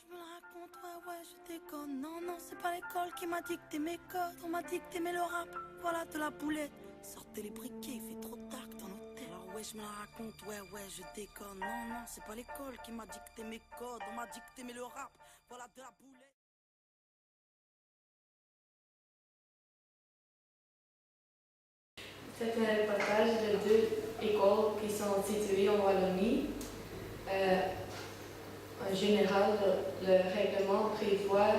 je me la raconte, ouais, je déconne. Non, non, c'est pas l'école qui m'a dicté mes codes. On m'a dit que t'aimais le rap, voilà de la boulette. Sortez les briquets, il fait trop dark dans l'hôtel. Alors ouais, je me la raconte, ouais, je déconne. Non, non, c'est pas l'école qui m'a dicté mes codes. On m'a dit que t'aimais le rap, voilà de la boulette. C'est un reportage de deux écoles qui sont situées en Wallonie. En général, le règlement prévoit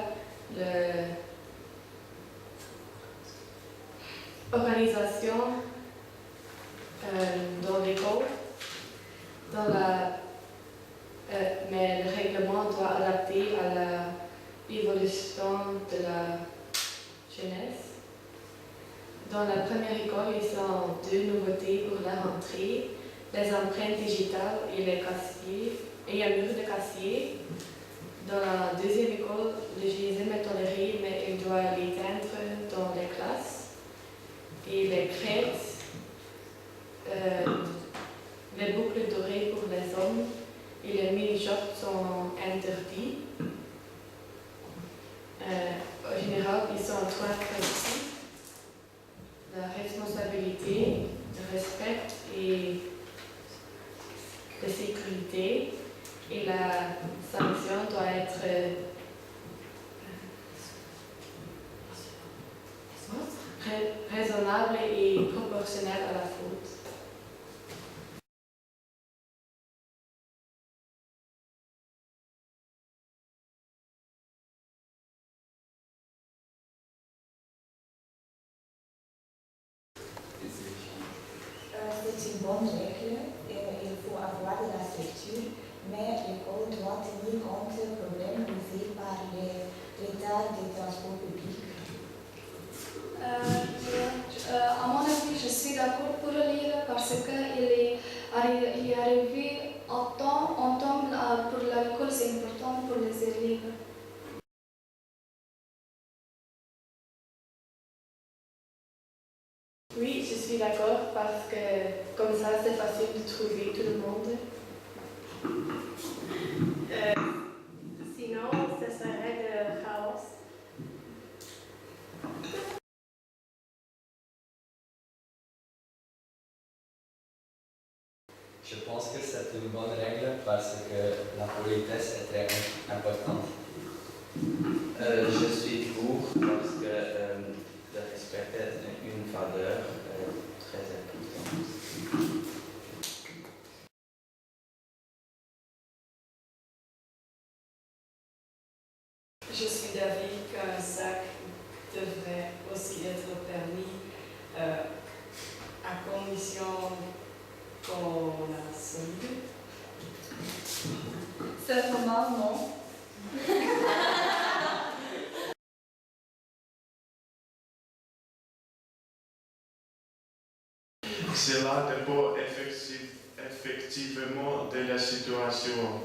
l'organisation dans l'école, mais le règlement doit adapter à l'évolution de la jeunesse. Dans la première école, ils ont deux nouveautés pour la rentrée, les empreintes digitales et les casiers, et un mur de casier. Dans la deuxième école, le GSM est toléré, mais il doit l'éteindre dans les classes. Et les crêtes, les boucles dorées pour les hommes et les mini-shorts sont interdits. En général, ils sont trois principes: la responsabilité, le respect et la sécurité. Et la sanction doit être raisonnable et proportionnelle à la faute. C'est une bonne règle, il faut avoir de la structure, mais l'école doit tenir compte des problèmes causés par les retards des transports publics. À mon avis, je suis d'accord pour le lire parce qu'il est arrivé en temps pour l'école, c'est important pour les élèves. Oui, je suis d'accord parce que comme ça, c'est facile de trouver tout le monde. Sinon, ce serait de chaos. Je pense que c'est une bonne règle parce que la politesse est très importante. Je suis pour parce que le respect est une valeur très importante. Je suis d'avis qu'un sac devrait aussi être permis à condition qu'on la solde. Certainement non. Cela dépend effectivement de la situation.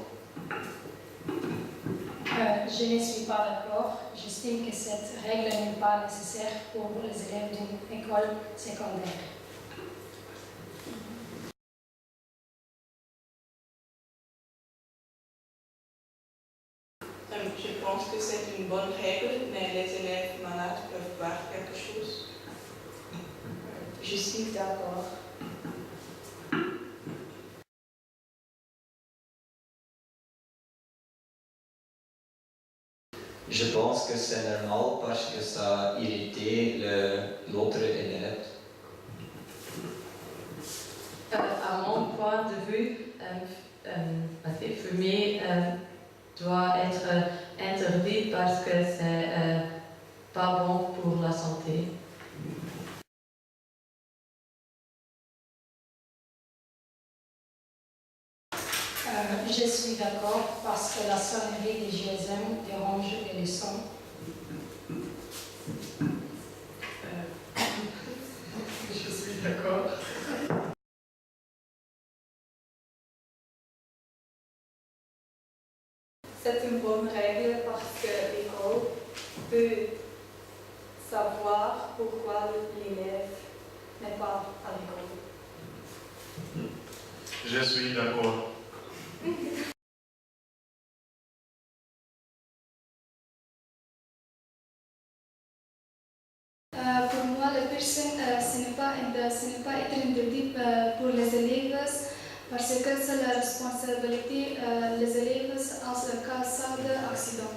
Je ne suis pas d'accord. J'estime que cette règle n'est pas nécessaire pour les élèves d'une école secondaire. Je pense que c'est une bonne règle, mais les élèves malades peuvent voir quelque chose. Je suis d'accord. Je pense que c'est normal parce que ça irrite l'autre élève. À mon point de vue, fumer doit être interdit parce que c'est pas bon pour la santé. Je suis d'accord parce que la sonnerie des GSM dérange les leçons. Je suis d'accord. C'est une bonne règle parce que l'école peut savoir pourquoi l'élève n'est pas à l'école. Je suis d'accord. ce n'est pas être interdit pour les élèves parce que c'est la responsabilité des élèves en cas d'accident.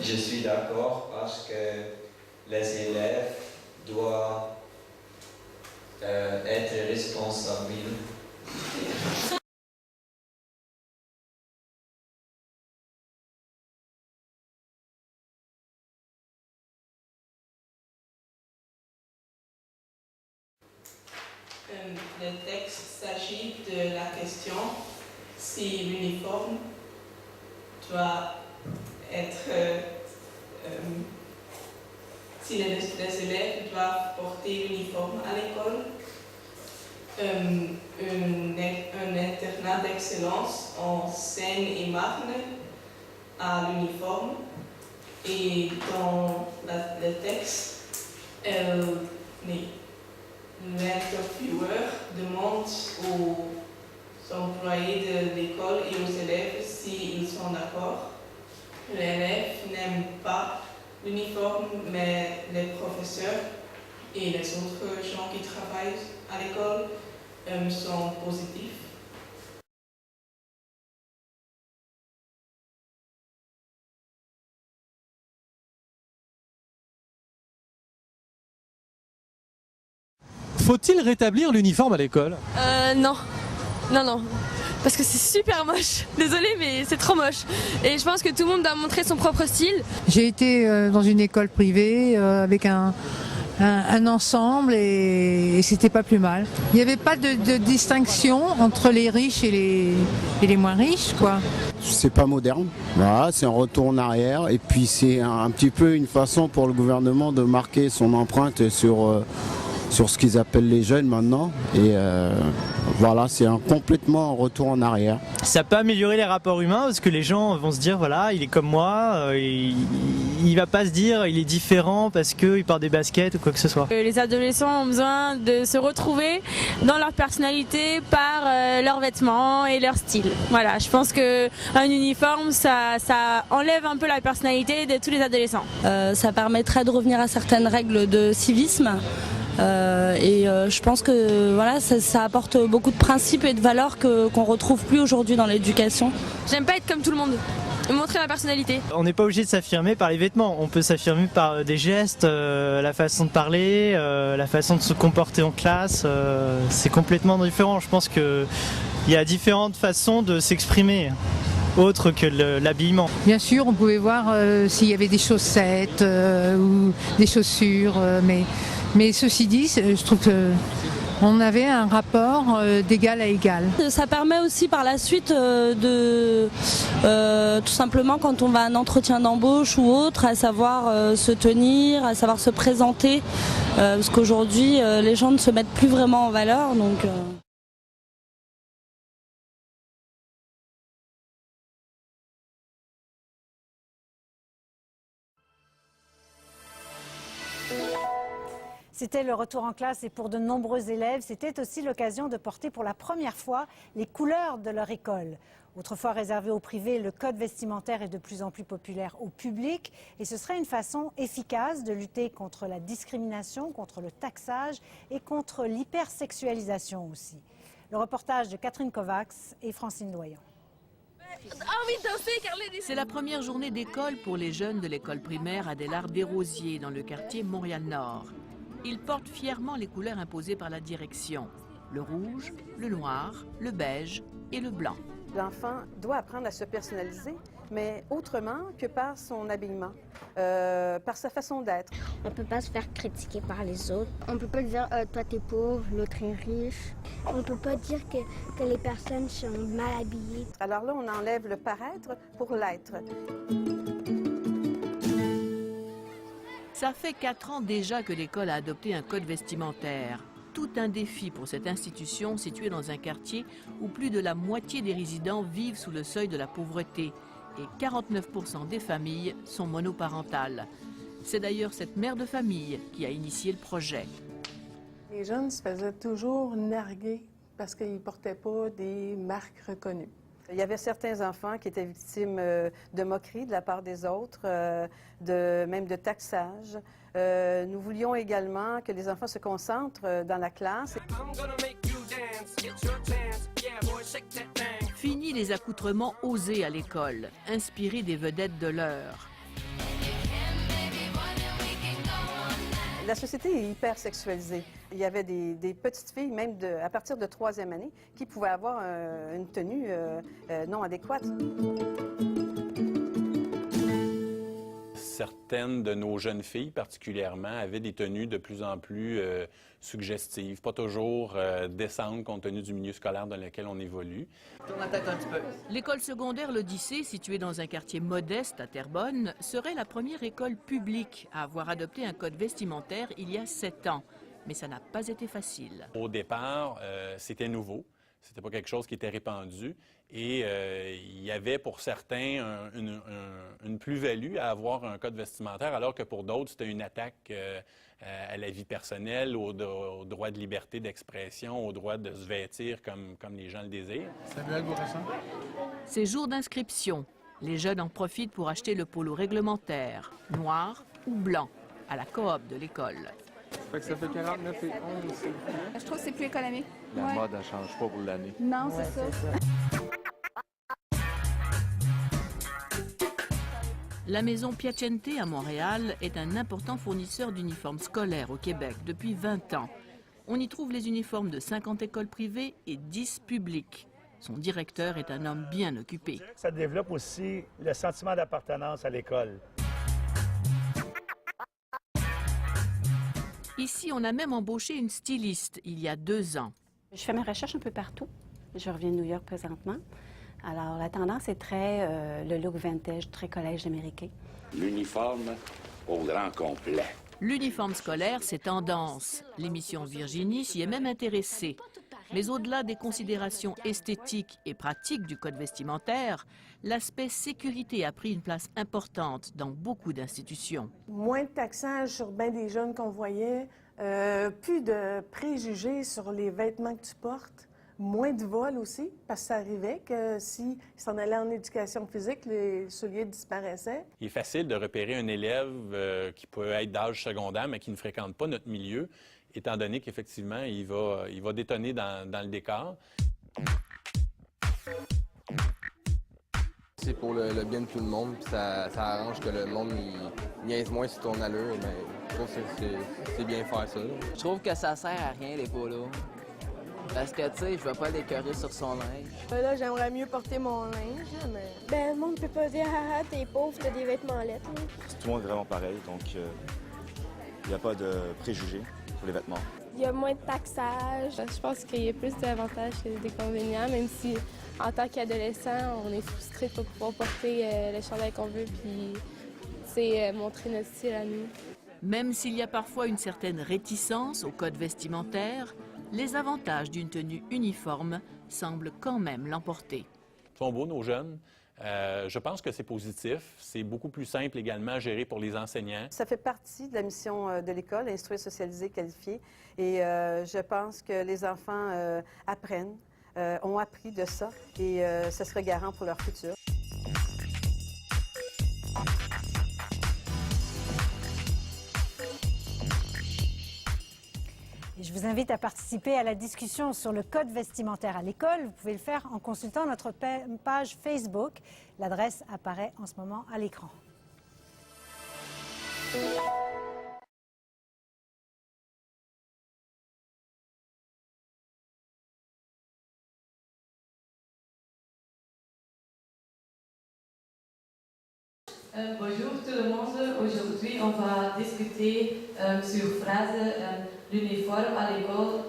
Je suis d'accord parce que les élèves doivent être responsables. Le texte s'agit de la question si l'uniforme doit être, si les élèves doivent porter l'uniforme à l'école. Un internat d'excellence en Seine-et-Marne à l'uniforme et dans le texte, l'intervieweur demande aux employés de l'école et aux élèves s'ils sont d'accord. L'élève n'aime pas l'uniforme, mais les professeurs et les autres gens qui travaillent à l'école sont positifs. Faut-il rétablir l'uniforme à l'école? Non. Non. Parce que c'est super moche. Désolée, mais c'est trop moche. Et je pense que tout le monde doit montrer son propre style. J'ai été dans une école privée avec un ensemble et c'était pas plus mal. Il n'y avait pas de distinction entre les riches et les moins riches, quoi. C'est pas moderne, voilà, c'est un retour en arrière et puis c'est un petit peu une façon pour le gouvernement de marquer son empreinte sur ce qu'ils appellent les jeunes maintenant et voilà, c'est complètement un retour en arrière. Ça peut améliorer les rapports humains parce que les gens vont se dire voilà, il est comme moi, il va pas se dire il est différent parce qu'il porte des baskets ou quoi que ce soit. Les adolescents ont besoin de se retrouver dans leur personnalité par leurs vêtements et leur style. Voilà, je pense qu'un uniforme, ça enlève un peu la personnalité de tous les adolescents. Ça permettrait de revenir à certaines règles de civisme. Je pense que voilà, ça apporte beaucoup de principes et de valeurs qu'on retrouve plus aujourd'hui dans l'éducation. J'aime pas être comme tout le monde, montrer ma personnalité. On n'est pas obligé de s'affirmer par les vêtements, on peut s'affirmer par des gestes, la façon de parler, la façon de se comporter en classe, c'est complètement différent. Je pense qu'il y a différentes façons de s'exprimer. Autre que l'habillement. Bien sûr, on pouvait voir s'il y avait des chaussettes ou des chaussures, mais ceci dit, je trouve qu'on avait un rapport d'égal à égal. Ça permet aussi par la suite tout simplement quand on va à un entretien d'embauche ou autre, à savoir se tenir, à savoir se présenter, parce qu'aujourd'hui les gens ne se mettent plus vraiment en valeur. Donc, C'était le retour en classe et pour de nombreux élèves, c'était aussi l'occasion de porter pour la première fois les couleurs de leur école. Autrefois réservé au privé, le code vestimentaire est de plus en plus populaire au public et ce serait une façon efficace de lutter contre la discrimination, contre le taxage et contre l'hypersexualisation aussi. Le reportage de Catherine Kovacs et Francine Doyon. C'est la première journée d'école pour les jeunes de l'école primaire Adélard-Desrosiers dans le quartier Montréal-Nord. Ils portent fièrement les couleurs imposées par la direction. Le rouge, le noir, le beige et le blanc. L'enfant doit apprendre à se personnaliser, mais autrement que par son habillement, par sa façon d'être. On ne peut pas se faire critiquer par les autres. On ne peut pas dire toi t'es pauvre, l'autre est riche. On ne peut pas dire que les personnes sont mal habillées. Alors là, on enlève le paraître pour l'être. Ça fait 4 ans déjà que l'école a adopté un code vestimentaire. Tout un défi pour cette institution située dans un quartier où plus de la moitié des résidents vivent sous le seuil de la pauvreté et 49% des familles sont monoparentales. C'est d'ailleurs cette mère de famille qui a initié le projet. Les jeunes se faisaient toujours narguer parce qu'ils ne portaient pas des marques reconnues. Il y avait certains enfants qui étaient victimes de moqueries de la part des autres, même de taxage. Nous voulions également que les enfants se concentrent dans la classe. Fini les accoutrements osés à l'école, inspirés des vedettes de l'heure. La société est hyper sexualisée. Il y avait des petites filles, même à partir de 3e année, qui pouvaient avoir une tenue non adéquate. Certaines de nos jeunes filles, particulièrement, avaient des tenues de plus en plus suggestives, pas toujours décentes compte tenu du milieu scolaire dans lequel on évolue. Tourne la tête un petit peu. L'école secondaire L'Odyssée, située dans un quartier modeste à Terrebonne, serait la première école publique à avoir adopté un code vestimentaire il y a 7 ans. Mais ça n'a pas été facile. Au départ, c'était nouveau. C'était pas quelque chose qui était répandu. Et il y avait pour certains une plus-value à avoir un code vestimentaire, alors que pour d'autres, c'était une attaque à la vie personnelle, au droit de liberté d'expression, au droit de se vêtir comme les gens le désirent. Samuel Bourasson. Ces jours d'inscription, les jeunes en profitent pour acheter le polo réglementaire, noir ou blanc, à la coop de l'école. Ça fait 49 et 11. Je trouve que c'est plus économique. La mode, elle ne change pas pour l'année. Non, c'est ça. La maison Piacente à Montréal est un important fournisseur d'uniformes scolaires au Québec depuis 20 ans. On y trouve les uniformes de 50 écoles privées et 10 publiques. Son directeur est un homme bien occupé. Ça développe aussi le sentiment d'appartenance à l'école. Ici, on a même embauché une styliste il y a 2 ans. Je fais mes recherches un peu partout. Je reviens de New York présentement. Alors, la tendance est très le look vintage, très collège américain. L'uniforme au grand complet. L'uniforme scolaire, c'est tendance. L'émission Virginie s'y est même intéressée. Mais au-delà des considérations esthétiques et pratiques du code vestimentaire, l'aspect sécurité a pris une place importante dans beaucoup d'institutions. Moins de taxage sur bien des jeunes qu'on voyait, plus de préjugés sur les vêtements que tu portes, moins de vols aussi, parce que ça arrivait que s'ils s'en allaient en éducation physique, les souliers disparaissaient. Il est facile de repérer un élève qui peut être d'âge secondaire, mais qui ne fréquente pas notre milieu, étant donné qu'effectivement, il va détonner dans le décor. C'est pour le bien de tout le monde, puis ça arrange que le monde niaise moins sur ton allure. Mais je trouve que c'est bien faire ça. Je trouve que ça sert à rien, les polos. Parce que, tu sais, je veux pas l'écœurer sur son linge. Là, j'aimerais mieux porter mon linge, mais... Ben, le monde peut pas dire « Ah, t'es pauvre, t'as des vêtements lettres. » Tout le monde est vraiment pareil, donc il n'y a pas de préjugés pour les vêtements. Il y a moins de taxage. Je pense qu'il y a plus d'avantages que d'inconvénients, même si, en tant qu'adolescent, on est frustré de ne pas pouvoir porter le chandail qu'on veut, puis, tu sais, montrer notre style à nous. Même s'il y a parfois une certaine réticence au code vestimentaire, les avantages d'une tenue uniforme semblent quand même l'emporter. Ils sont beaux, nos jeunes. Je pense que c'est positif. C'est beaucoup plus simple également à gérer pour les enseignants. Ça fait partie de la mission de l'école, instruire, socialiser, qualifier. Et je pense que les enfants apprennent, ont appris de ça et ça serait garant pour leur futur. Je vous invite à participer à la discussion sur le code vestimentaire à l'école. Vous pouvez le faire en consultant notre page Facebook. L'adresse apparaît en ce moment à l'écran. Bonjour tout le monde. Aujourd'hui, on va discuter sur phrase l'uniforme à l'école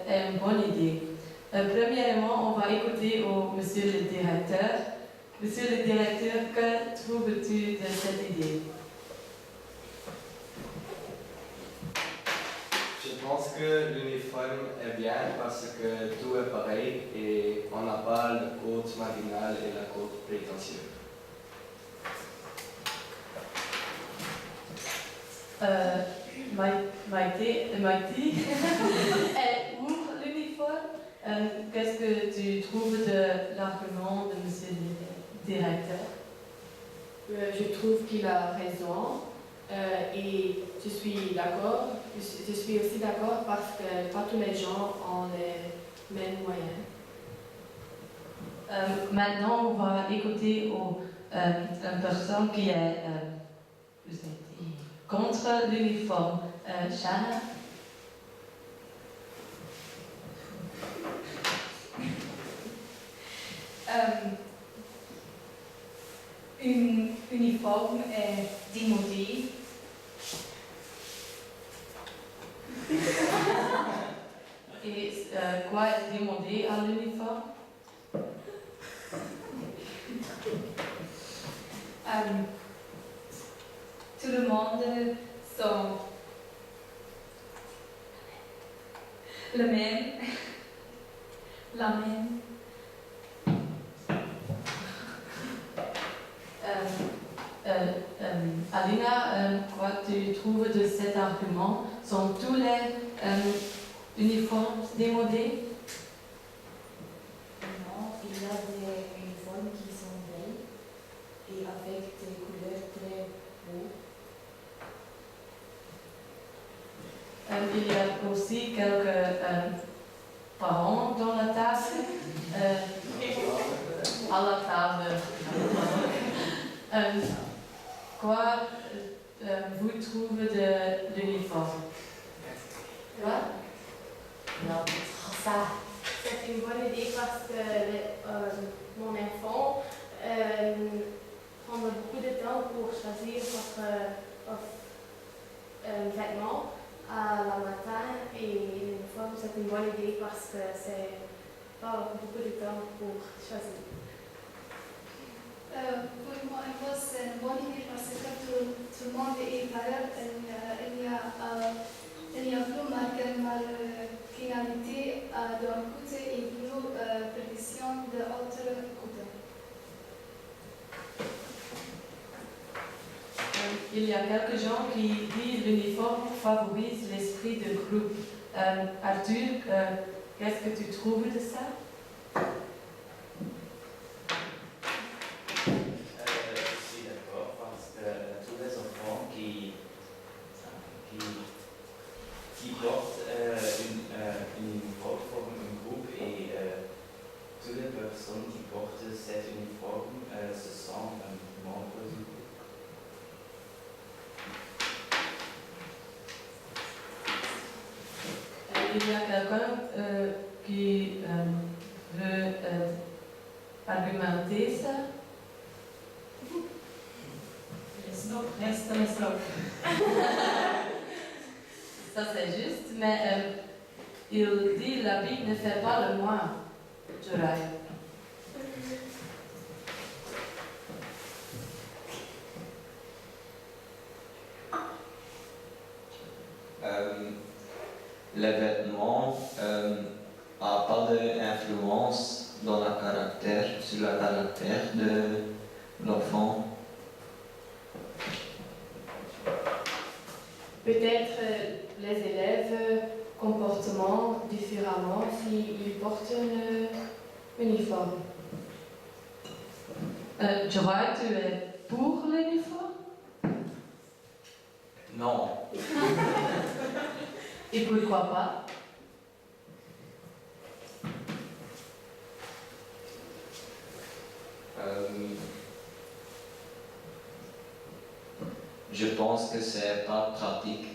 est une bonne idée. Premièrement, on va écouter monsieur le directeur. Monsieur le directeur, que trouves-tu de cette idée? Je pense que l'uniforme est bien parce que tout est pareil et on n'a pas le code marginal et le code prétentieux. Maïti, pour l'uniforme, Qu'est-ce que tu trouves de l'argument de monsieur le directeur? Je trouve qu'il a raison et je suis d'accord. Je suis aussi d'accord parce que pas tous les gens ont les mêmes moyens. Maintenant, on va écouter une personne qui est contre l'uniforme. Shana? Un uniforme est démodé. Et quoi est demandé à l'uniforme? Tout le monde sont le même, la même. Alina, quoi tu trouves de cet argument? Sont tous les uniformes démodés? Non, il y a des uniformes qui sont beaux et avec des couleurs très beaux. Il y a aussi quelques parents dans la table. À la table. Quoi vous trouvez de l'uniforme? Quoi? Non, ça. C'est une bonne idée parce que mon enfant prend beaucoup de temps pour choisir votre vêtement à la matin et l'uniforme c'est une bonne idée parce que c'est pas beaucoup de temps pour choisir. Pour moi, c'est une bonne idée parce que tout le monde est pareil. Il y a plus marginalité d'un côté et plus précision de l'autre côté. Il y a quelques gens qui disent que l'uniforme favorise l'esprit de groupe. Arthur, qu'est-ce que tu trouves de ça? Je suis d'accord parce que tous les enfants qui portent une uniforme forment un groupe et toutes les personnes qui portent cet uniforme se sentent membres du groupe. Il y a quelqu'un qui veut argumenter ça? Reste Ça c'est juste, mais il dit l'habit ne fait pas le moins, Jorai. Les vêtements n'ont pas d'influence sur le caractère de l'enfant. Peut-être les élèves comportement différemment s'ils portent un uniforme. Jorai, tu es pour l'uniforme? Non. Et pourquoi pas? Je pense que c'est pas pratique.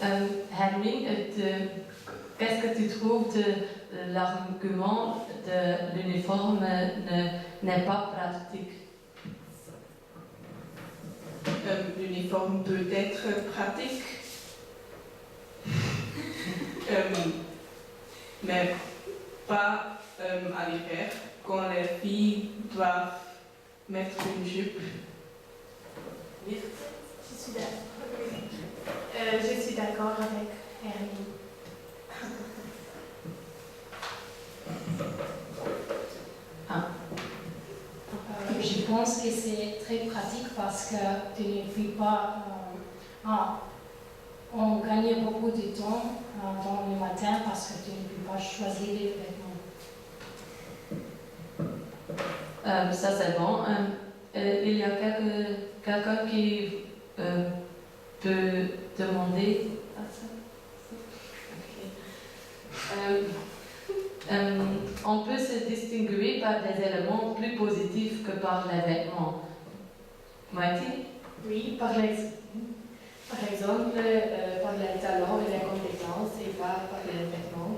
Henry, qu'est-ce que tu trouves de l'argument de l'uniforme n'est pas pratique? L'uniforme peut être pratique, mais pas à l'hiver, quand les filles doivent mettre une jupe. Je suis d'accord. Je suis d'accord avec Hermine. Je pense que c'est très pratique parce que tu ne fais pas On gagne beaucoup de temps dans le matin parce que tu ne peux pas choisir les vêtements. Ça c'est bon. Il y a quelqu'un qui peut demander à ça. On peut se distinguer par des éléments plus positifs que par les vêtements. Maïti? Oui, par exemple, par les talents et les compétences et pas par les vêtements.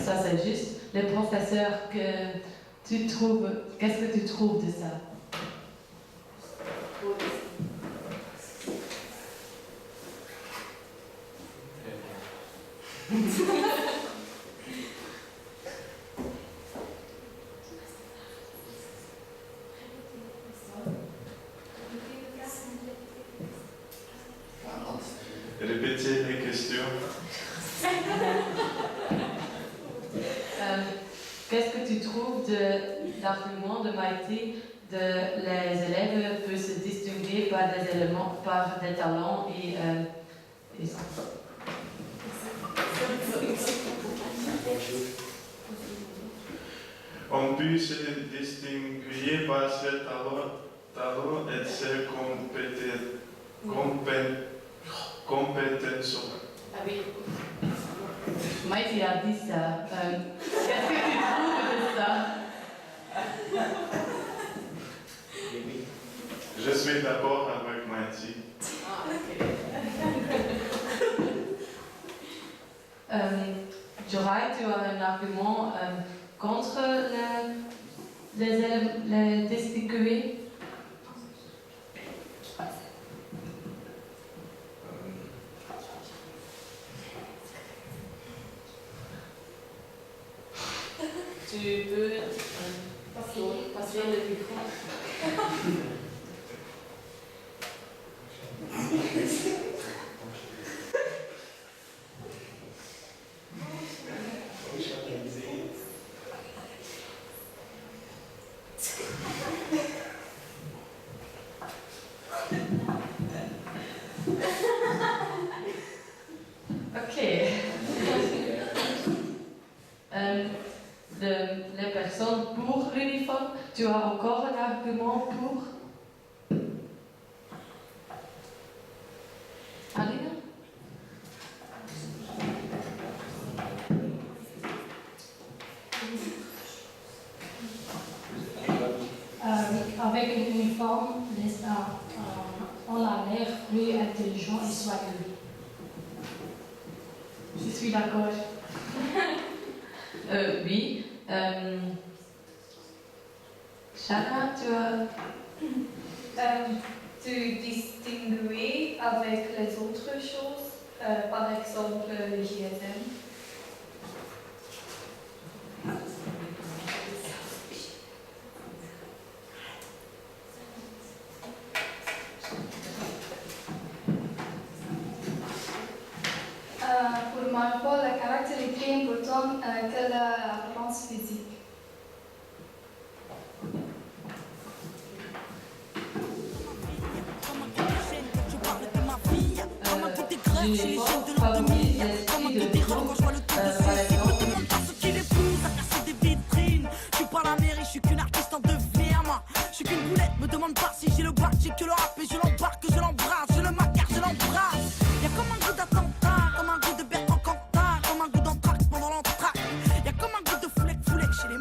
Ça c'est juste. Les professeurs qu'est-ce que tu trouves de ça? Répétez les questions. Qu'est-ce que tu trouves de l'argument de Maïti de les élèves peuvent se distinguer par des éléments, par des talents et ça? On peut se distinguer par ses talents et ses compétences. Ah oui. Maïti a dit ça. Qu'est-ce que tu trouves de ça? Je suis d'accord avec Maïti. Jorai, tu as un argument contre les distingués? Tu peux passer le micro. Ok. Les personnes pour l'uniforme, tu as encore un argument pour? Alina? Avec l'uniforme, on a l'air plus intelligent et soyeux. Je suis d'accord. Oui. Shana, tu as... Tu distinguer avec les autres choses, par exemple le GSM. Pour ma part, le caractère est très important que l'apparence physique. L'uniforme favorise l'esprit de groupe, par exemple. Je suis pas la mairie, je suis qu'une artiste en devenir, moi. Je suis qu'une boulette, me demande pas si j'ai le bac, j'ai que le rap et je l'embarque, je l'embrasse, je le maquille, je l'embrasse. Y'a comme un goût d'attentat, comme un goût de Bertrand Cantat, comme un goût d'entraque pendant l'entraque. Y'a comme un goût de foulec chez les